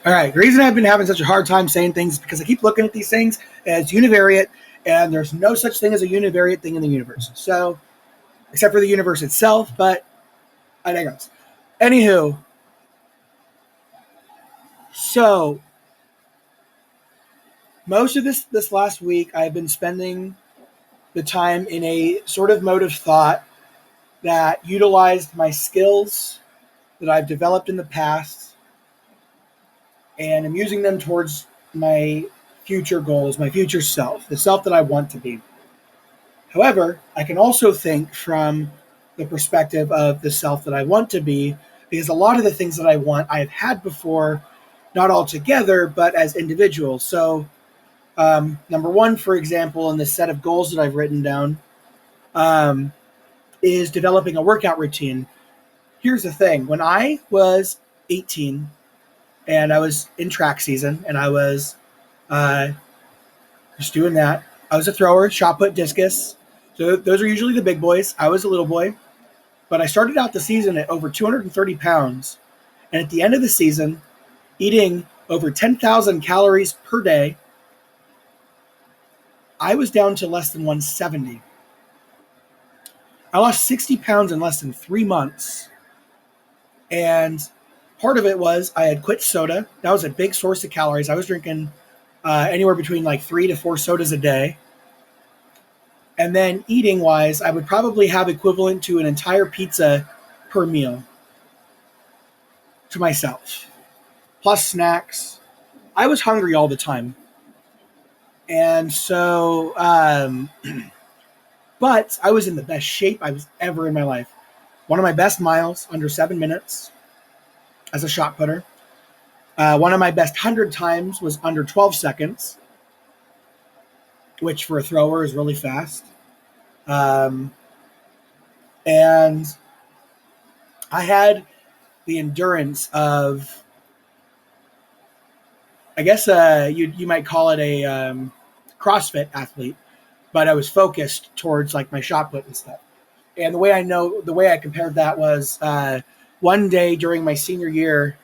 All right. The reason I've been having such a hard time saying things is because I keep looking at these things as univariate, and there's no such thing as a univariate thing in the universe. So, except for the universe itself, but I digress. Anywho, so most of this last week, I've been spending the time in a sort of mode of thought that utilized my skills that I've developed in the past, and I'm using them towards my future goals, my future self, the self that I want to be. However, I can also think from the perspective of the self that I want to be, because a lot of the things that I want I have had before, not all together, but as individuals. So, number one, for example, in the set of goals that I've written down, um, is developing a workout routine. Here's the thing: when I was 18 and I was in track season and I was uh, just doing that, I was a thrower, shot put, discus. So those are usually the big boys. I was a little boy, but I started out the season at over 230 pounds. And at the end of the season, eating over 10,000 calories per day, I was down to less than 170. I lost 60 pounds in less than 3 months. And part of it was I had quit soda. That was a big source of calories. I was drinking anywhere between like 3 to 4 sodas a day. And then eating wise, I would probably have equivalent to an entire pizza per meal to myself, plus snacks. I was hungry all the time. And so, but I was in the best shape I was ever in my life. One of my best miles, under 7 minutes as a shot putter. One of my best 100 times was under 12 seconds, which for a thrower is really fast. And I had the endurance of, I guess you might call it a CrossFit athlete, but I was focused towards like my shot put and stuff. And the way I compared that was one day during my senior year,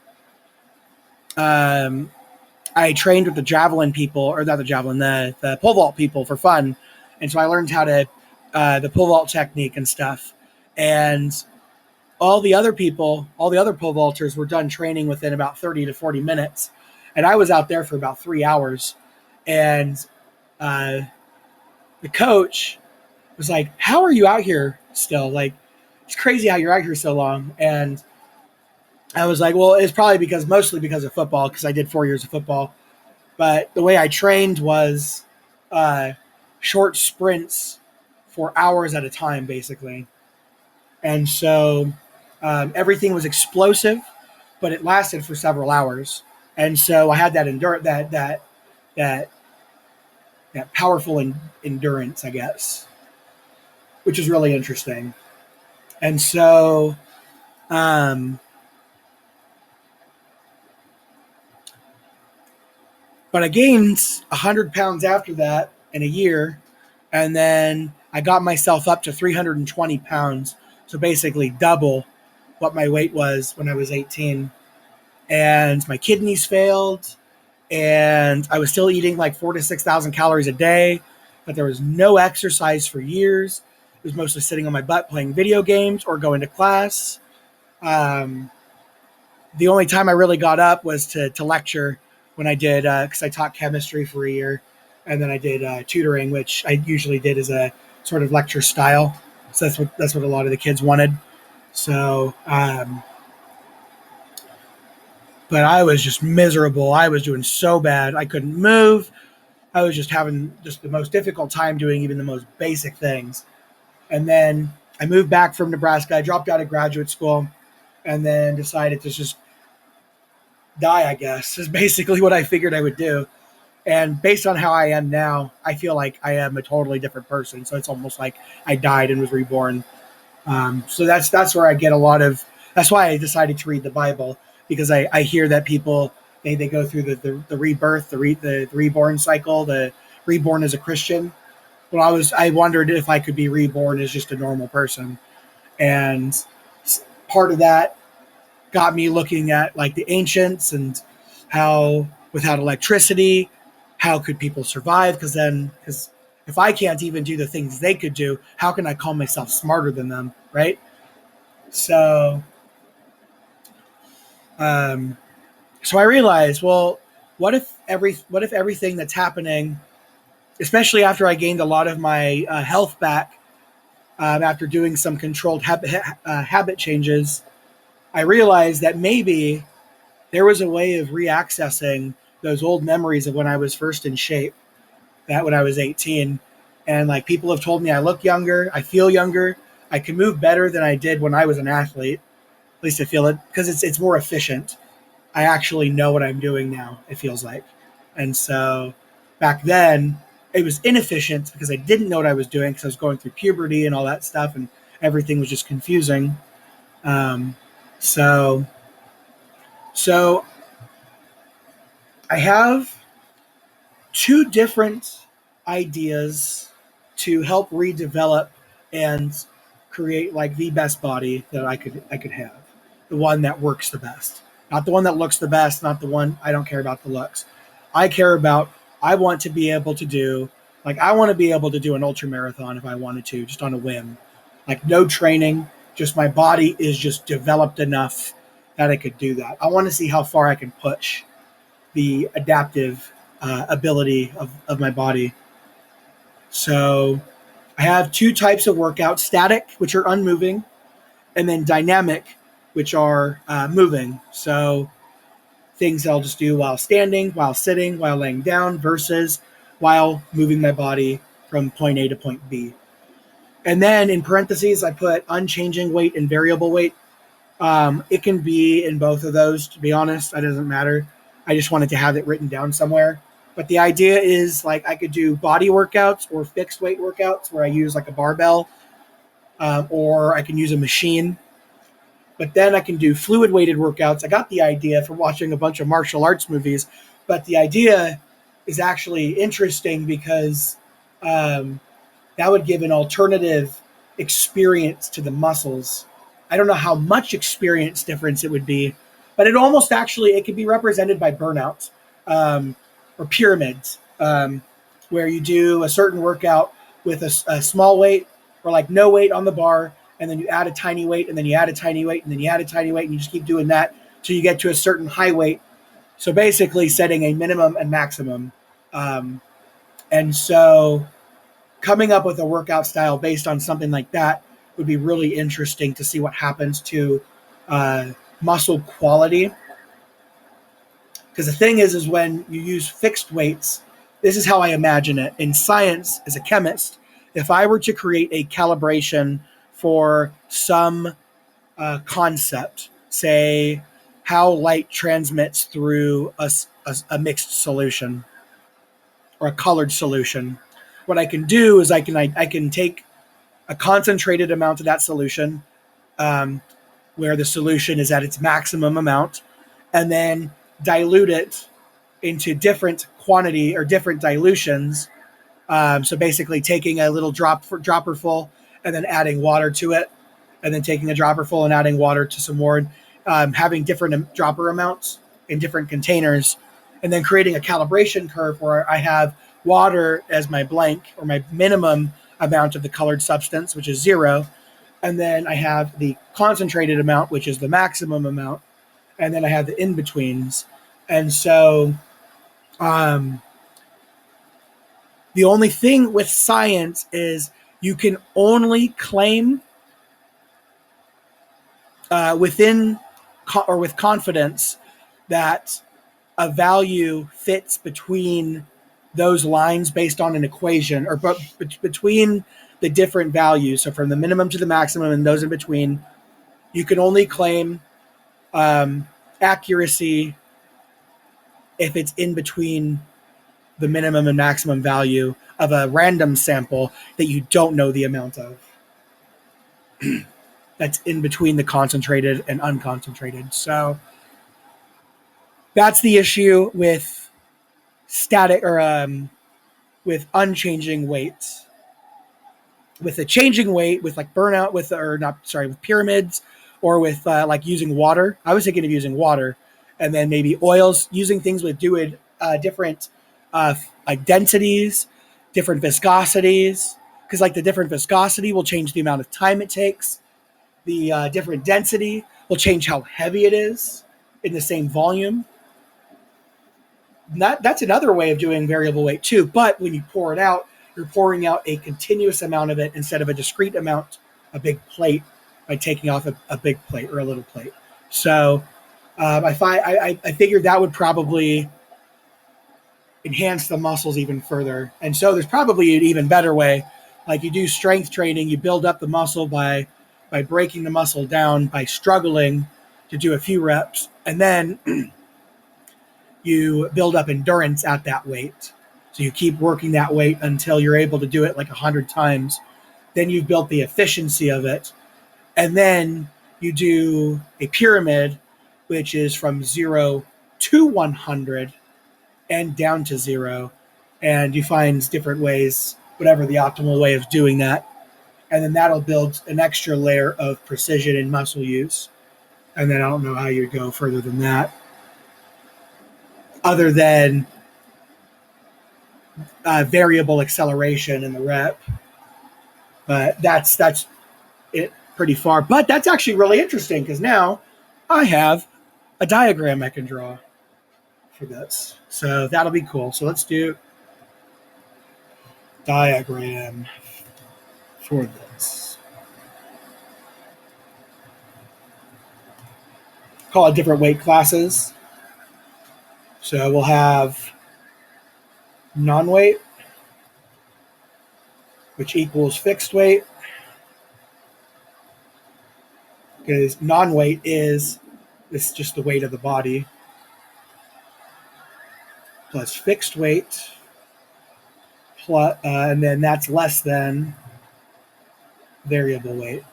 I trained with the javelin people, or not the javelin, the pole vault people for fun. And so I learned how to, the pole vault technique and stuff. And all the other pole vaulters were done training within about 30 to 40 minutes. And I was out there for about 3 hours. And the coach was like, "How are you out here still? Like, it's crazy how you're out here so long." And I was like, well, it's probably mostly because of football, because I did 4 years of football. But the way I trained was short sprints for hours at a time, basically. And so everything was explosive, but it lasted for several hours. And so I had that powerful endurance, I guess, which is really interesting. And so, but I gained 100 pounds after that in a year, and then I got myself up to 320 pounds, so basically double what my weight was when I was 18. And my kidneys failed, and I was still eating like 4,000 to 6,000 calories a day, but there was no exercise for years. It was mostly sitting on my butt playing video games or going to class. The only time I really got up was to lecture, when I did, because I taught chemistry for a year, and then I did tutoring, which I usually did as a sort of lecture style. So that's what a lot of the kids wanted. So, but I was just miserable. I was doing so bad. I couldn't move. I was just having just the most difficult time doing even the most basic things. And then I moved back from Nebraska. I dropped out of graduate school, and then decided to just die, I guess, is basically what I figured I would do. And based on how I am now, I feel like I am a totally different person. So it's almost like I died and was reborn. So that's where I get a lot of. That's why I decided to read the Bible, because I hear that people they go through the rebirth, the reborn cycle, the reborn as a Christian. Well, I wondered if I could be reborn as just a normal person, and part of that got me looking at like the ancients and How, without electricity, how could people survive? Because if I can't even do the things they could do, how can I call myself smarter than them, right? So, um, so I realized, well, what if everything that's happening, especially after I gained a lot of my health back after doing some controlled habit changes, I realized that maybe there was a way of reaccessing those old memories of when I was first in shape, that when I was 18. And like people have told me I look younger, I feel younger, I can move better than I did when I was an athlete. At least I feel it because it's more efficient. I actually know what I'm doing now, it feels like. And so back then, it was inefficient because I didn't know what I was doing because I was going through puberty and all that stuff, and everything was just confusing. Um, so, so I have two different ideas to help redevelop and create like the best body that I could have. The one that works the best. Not the one that looks the best, not the one I don't care about the looks. I care about I want to be able to do I want to be able to do an ultra marathon if I wanted to, just on a whim. Like no training, just my body is just developed enough that I could do that. I want to see how far I can push the adaptive ability of my body. So I have two types of workouts: static, which are unmoving, and then dynamic, which are moving. So things that I'll just do while standing, while sitting, while laying down, versus while moving my body from point A to point B. And then in parentheses, I put unchanging weight and variable weight. It can be in both of those, to be honest. It doesn't matter. I just wanted to have it written down somewhere. But the idea is like I could do body workouts or fixed weight workouts where I use like a barbell, or I can use a machine. But then I can do fluid weighted workouts. I got the idea from watching a bunch of martial arts movies, but the idea is actually interesting because that would give an alternative experience to the muscles. I don't know how much experience difference it would be, but it could be represented by burnouts, or pyramids, where you do a certain workout with a small weight or like no weight on the bar, and then you add a tiny weight, and then you add a tiny weight, and then you add a tiny weight, and you just keep doing that till you get to a certain high weight. So basically setting a minimum and maximum. And so coming up with a workout style based on something like that would be really interesting to see what happens to muscle quality. Because the thing is when you use fixed weights, this is how I imagine it. In science, as a chemist, if I were to create a calibration for some concept, say how light transmits through a mixed solution or a colored solution, what I can do is I can take a concentrated amount of that solution, where the solution is at its maximum amount, and then dilute it into different quantity or different dilutions. So basically taking a little dropper full and then adding water to it, and then taking a dropper full and adding water to some more, having different dropper amounts in different containers, and then creating a calibration curve where I have water as my blank or my minimum amount of the colored substance, which is 0. And then I have the concentrated amount, which is the maximum amount. And then I have the in-betweens. And so the only thing with science is you can only claim with confidence that a value fits between those lines based on an equation, or between the different values. So from the minimum to the maximum and those in between, you can only claim accuracy if it's in between the minimum and maximum value of a random sample that you don't know the amount of. That's in between the concentrated and unconcentrated. So that's the issue with static or with unchanging weights. With a changing weight, with like burnout, with pyramids, or with like using water. I was thinking of using water and then maybe oils, using things with different like densities, different viscosities, because like the different viscosity will change the amount of time it takes. The different density will change how heavy it is in the same volume. That's another way of doing variable weight too. But when you pour it out, you're pouring out a continuous amount of it instead of a discrete amount, a big plate, by taking off a big plate or a little plate. So I figured that would probably enhance the muscles even further. And so there's probably an even better way. Like you do strength training, you build up the muscle by breaking the muscle down, by struggling to do a few reps, and then you build up endurance at that weight. So you keep working that weight until you're able to do it like 100 times. Then you've built the efficiency of it. And then you do a pyramid, which is from 0 to 100 and down to 0. And you find different ways, whatever the optimal way of doing that. And then that'll build an extra layer of precision and muscle use. And then I don't know how you'd go further than that, other than variable acceleration in the rep. But that's it pretty far. But that's actually really interesting because now I have a diagram I can draw for this. So that'll be cool. So let's do diagram for this. Call it different weight classes. So we'll have non-weight, which equals fixed weight, because non-weight is just the weight of the body, plus fixed weight, plus, and then that's less than variable weight.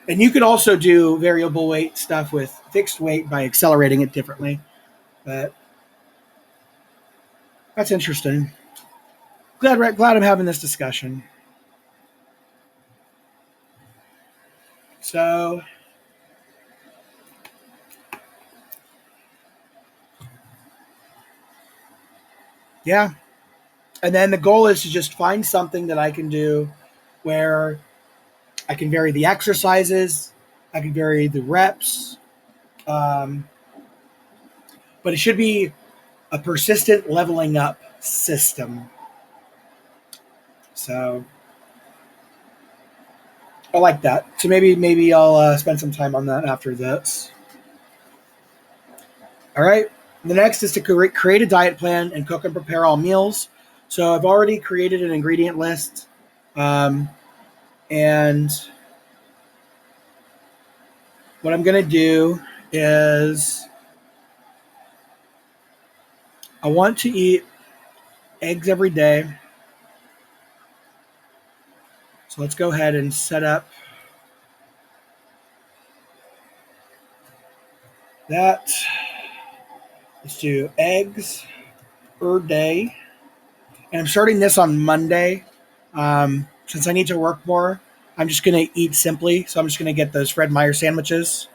And you could also do variable weight stuff with fixed weight by accelerating it differently. But that's interesting. Glad I'm having this discussion. So yeah. And then the goal is to just find something that I can do where I can vary the exercises, I can vary the reps, but it should be a persistent leveling up system. So I like that. So maybe I'll spend some time on that after this. All right. The next is to create a diet plan and cook and prepare all meals. So I've already created an ingredient list. And what I'm going to do is I want to eat eggs every day. So let's go ahead and set up that. Let's do eggs per day. And I'm starting this on Monday. Since I need to work more, I'm just going to eat simply. So I'm just going to get those Fred Meyer sandwiches.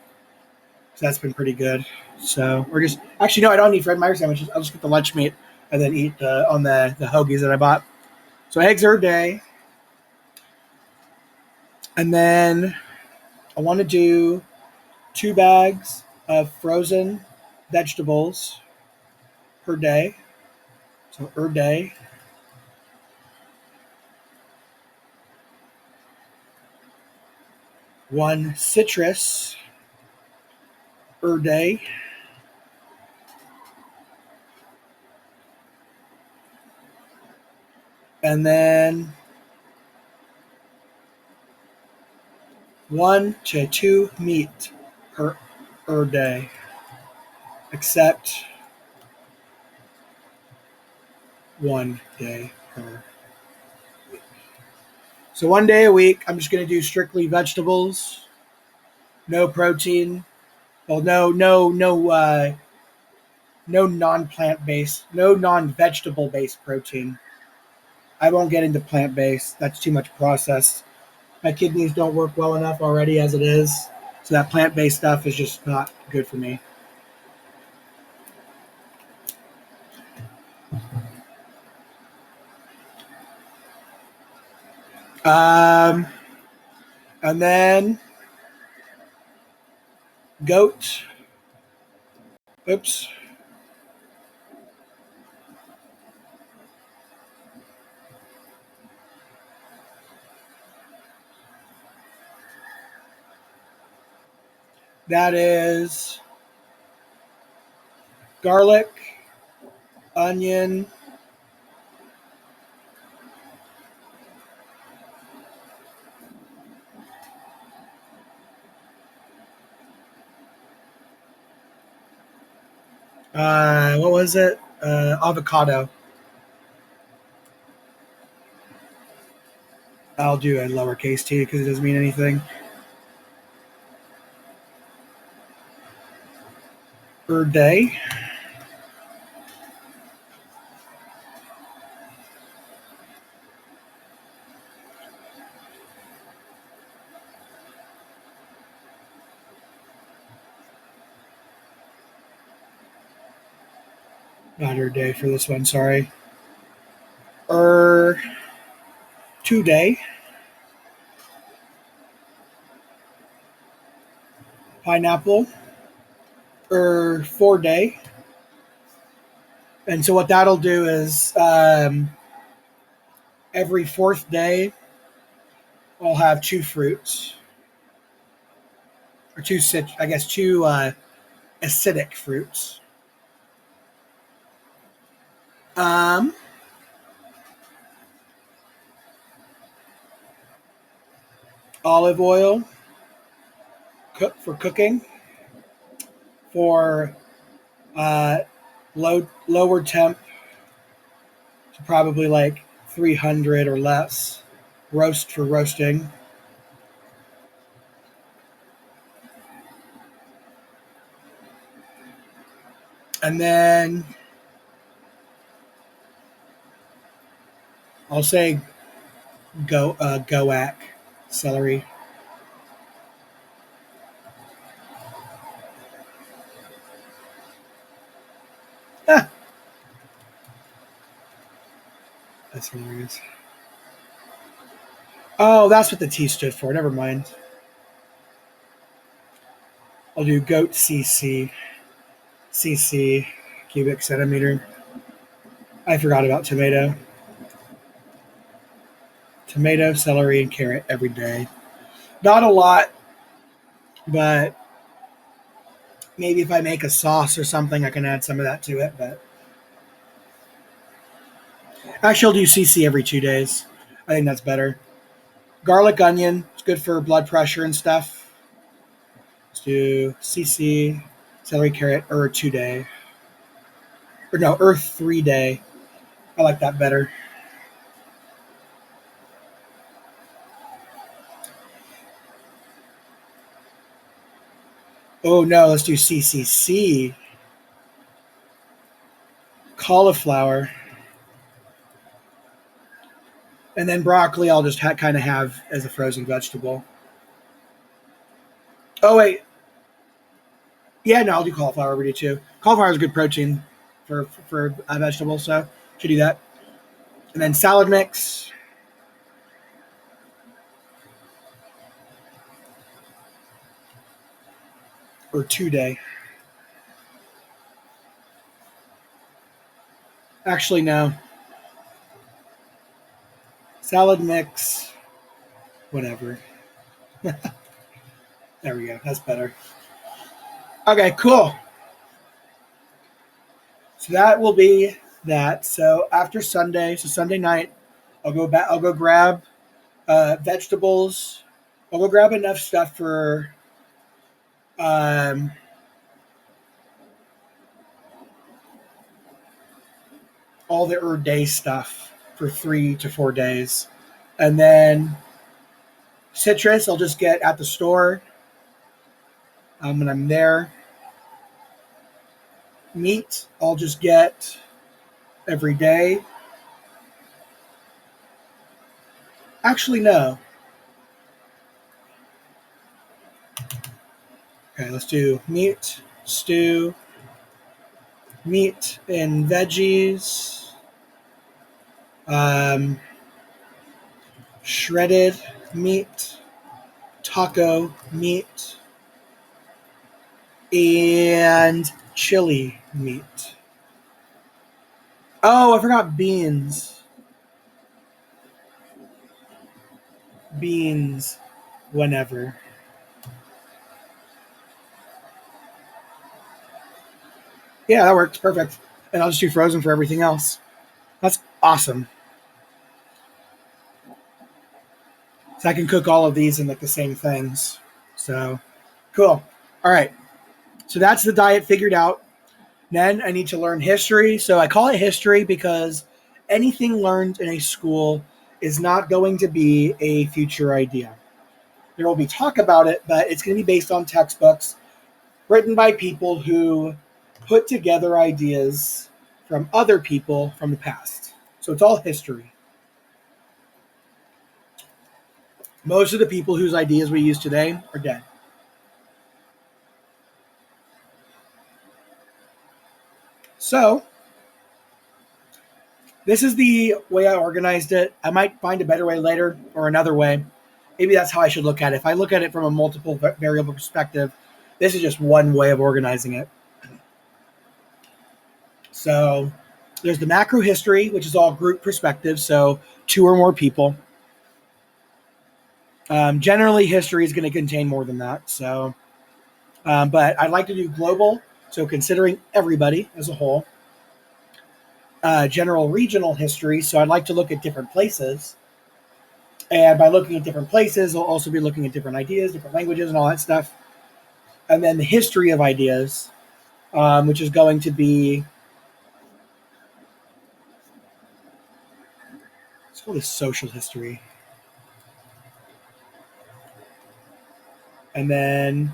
So that's been pretty good. So we're just, actually, no, I don't need Fred Meyer sandwiches. I'll just get the lunch meat and then eat on the hoagies that I bought. So eggs are a day. And then I want to do 2 bags of frozen vegetables per day. So per day. One citrus per day. And then 1 to 2 meat per day, except 1 day per week. So 1 day a week, I'm just going to do strictly vegetables, no protein. Well, no non-plant based, no non-vegetable based protein. I won't get into plant based. That's too much processed. My kidneys don't work well enough already as it is. So that plant-based stuff is just not good for me. Um, and then goat. Oops. That is garlic, onion, what was it? Avocado. I'll do a lowercase t because it doesn't mean anything. Per day. Not per day for this one, sorry. 2 day. Pineapple. 4 day. And so what that'll do is every fourth day I'll have two fruits. Or two acidic fruits. Um, Olive oil for cooking, for uh, lower temp to probably like 300 or less. Roast for roasting. And then I'll say goac celery. Ah, that's hilarious. Oh, that's what the T stood for. Never mind. I'll do goat cc cubic centimeter. I forgot about tomato. Tomato, celery, and carrot every day. Not a lot, but maybe if I make a sauce or something, I can add some of that to it. But actually, I'll do CC every 2 days. I think that's better. Garlic, onion. It's good for blood pressure and stuff. Let's do CC, celery, carrot, 2 day. Or no, 3 day. I like that better. Oh no, let's do CCC. Cauliflower. And then broccoli, I'll just kind of have as a frozen vegetable. Oh wait, yeah, no, I'll do cauliflower every day too. Cauliflower is good protein for a vegetable, so should do that. And then salad mix. Or 2 day. Actually, no. Salad mix. Whatever. There we go. That's better. Okay, cool. So that will be that. So after Sunday, so Sunday night, I'll go back. I'll go grab vegetables. I'll go grab enough stuff for um, all the day stuff for 3 to 4 days, and then citrus I'll just get at the store when I'm there. Meat I'll just get every day. Actually, no. Okay, let's do meat, stew, meat and veggies, um, shredded meat, taco meat, and chili meat. Oh, I forgot beans. Beans, whenever. Yeah, that works. Perfect. And I'll just do frozen for everything else. That's awesome. So I can cook all of these in like the same things. So cool. All right. So that's the diet figured out. Then I need to learn history. So I call it history because anything learned in a school is not going to be a future idea. There will be talk about it, but it's going to be based on textbooks written by people who put together ideas from other people from the past. So it's all history. Most of the people whose ideas we use today are dead. So this is the way I organized it. I might find a better way later or another way. Maybe that's how I should look at it. If I look at it from a multiple variable perspective, this is just one way of organizing it. So there's the macro history, which is all group perspective, so two or more people. Generally, history is going to contain more than that. So, but I'd like to do global, so considering everybody as a whole. General regional history, so I'd like to look at different places. And by looking at different places, I'll also be looking at different ideas, different languages, and all that stuff. And then the history of ideas, which is going to be, let's call this social history. And then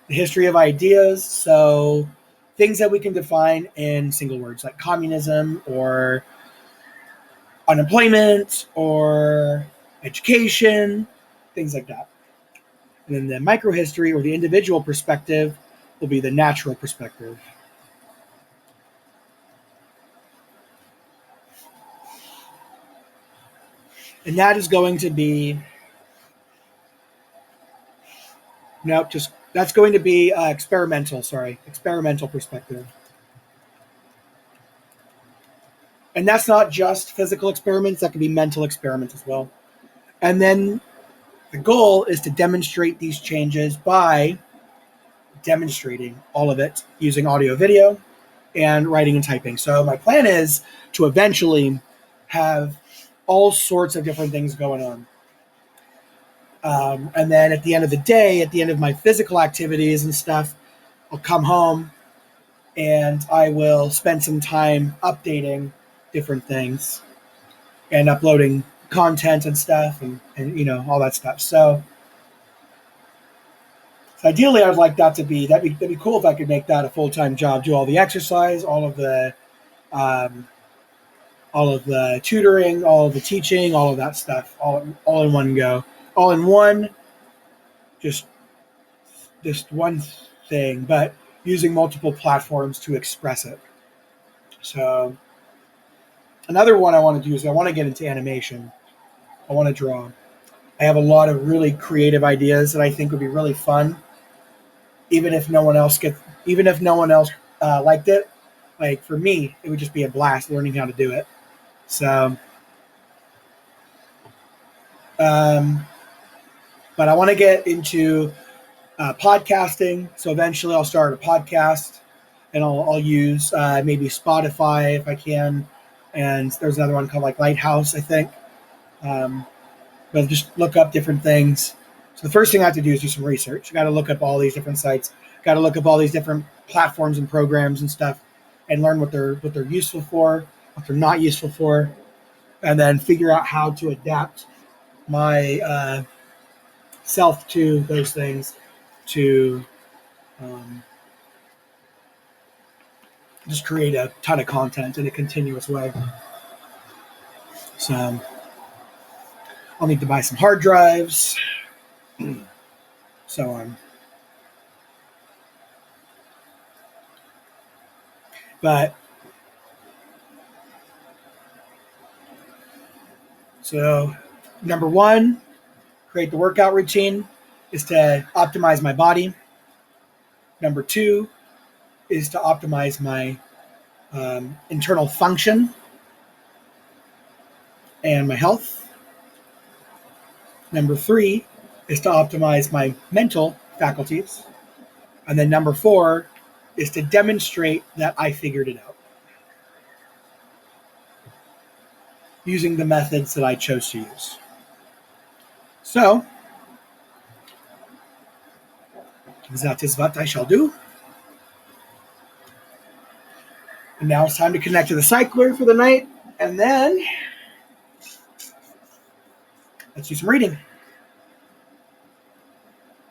the history of ideas, so things that we can define in single words, like communism or unemployment or education, things like that. And then the microhistory or the individual perspective will be the natural perspective. And that is going to be, nope, just, that's going to be experimental perspective. And that's not just physical experiments, that can be mental experiments as well. And then the goal is to demonstrate these changes by demonstrating all of it using audio, video, and writing and typing. So my plan is to eventually have all sorts of different things going on. And then at the end of the day, at the end of my physical activities and stuff, I'll come home and I will spend some time updating different things and uploading content and stuff and you know, all that stuff. So ideally, I'd like that to be that'd be cool if I could make that a full-time job. Do all the exercise, um, all of the tutoring, all of the teaching, all of that stuff, all in one go, all in one, just just one thing, but using multiple platforms to express it. So another one I want to do is I want to get into animation. I want to draw. I have a lot of really creative ideas that I think would be really fun, even if no one else gets, even if no one else liked it. Like for me, it would just be a blast learning how to do it. So, um, but I want to get into podcasting. So eventually, I'll start a podcast, and I'll use maybe Spotify if I can. And there's another one called like Lighthouse, I think. Um, but just look up different things. So the first thing I have to do is do some research. I got to look up all these different sites. Got to look up all these different platforms and programs and stuff, and learn what they're useful for, what they're not useful for, and then figure out how to adapt my self to those things to um, just create a ton of content in a continuous way. So I'll need to buy some hard drives, so on. But so number one, create the workout routine is to optimize my body. Number two is to optimize my internal function and my health. Number three is to optimize my mental faculties. And then number four is to demonstrate that I figured it out using the methods that I chose to use. So, that is what I shall do. And now it's time to connect to the cycler for the night, and then let's do some reading.